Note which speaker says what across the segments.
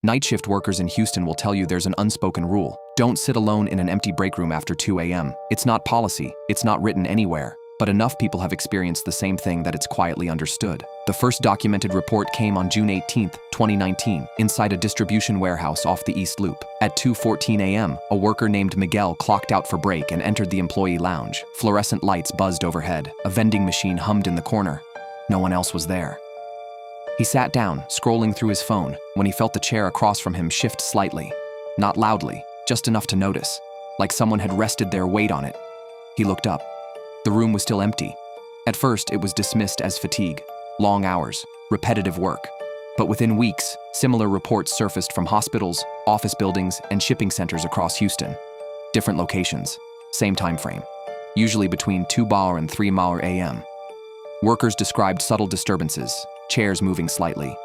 Speaker 1: Night shift workers in Houston will tell you there's an unspoken rule. Don't sit alone in an empty break room after 2 a.m. It's not policy, it's not written anywhere, but enough people have experienced the same thing that it's quietly understood. The first documented report came on June 18, 2019, inside a distribution warehouse off the East Loop. At 2:14 a.m., a worker named Miguel clocked out for break and entered the employee lounge. Fluorescent lights buzzed overhead. A vending machine hummed in the corner. No one else was there. He sat down, scrolling through his phone, when he felt the chair across from him shift slightly. Not loudly, just enough to notice, like someone had rested their weight on it. He looked up. The room was still empty. At first, it was dismissed as fatigue, long hours, repetitive work. But within weeks, similar reports surfaced from hospitals, office buildings, and shipping centers across Houston. Different locations, same time frame, usually between 2 and 3 a.m. Workers described subtle disturbances, chairs moving slightly,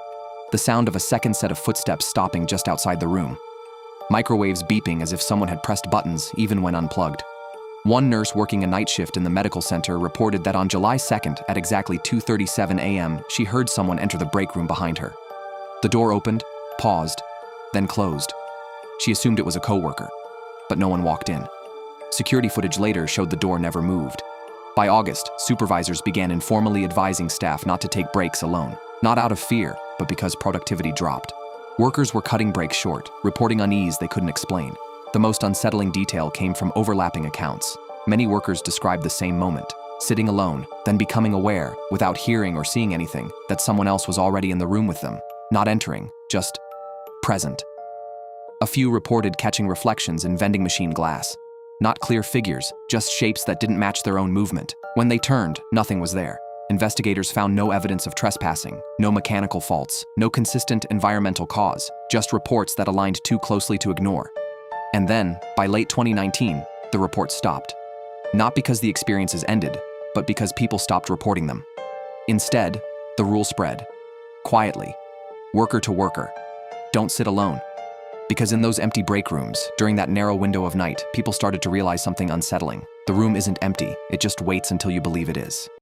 Speaker 1: the sound of a second set of footsteps stopping just outside the room, microwaves beeping as if someone had pressed buttons even when unplugged. One nurse working a night shift in the medical center reported that on July 2nd at exactly 2:37 a.m., she heard someone enter the break room behind her. The door opened, paused, then closed. She assumed it was a coworker, but no one walked in. Security footage later showed the door never moved. By August, supervisors began informally advising staff not to take breaks alone, not out of fear, but because productivity dropped. Workers were cutting breaks short, reporting unease they couldn't explain. The most unsettling detail came from overlapping accounts. Many workers described the same moment, sitting alone, then becoming aware, without hearing or seeing anything, that someone else was already in the room with them, not entering, just present. A few reported catching reflections in vending machine glass. Not clear figures, just shapes that didn't match their own movement. When they turned, nothing was there. Investigators found no evidence of trespassing, no mechanical faults, no consistent environmental cause, just reports that aligned too closely to ignore. And then, by late 2019, the report stopped. Not because the experiences ended, but because people stopped reporting them. Instead, the rule spread. Quietly. Worker to worker. Don't sit alone. Because in those empty break rooms, during that narrow window of night, people started to realize something unsettling. The room isn't empty, it just waits until you believe it is.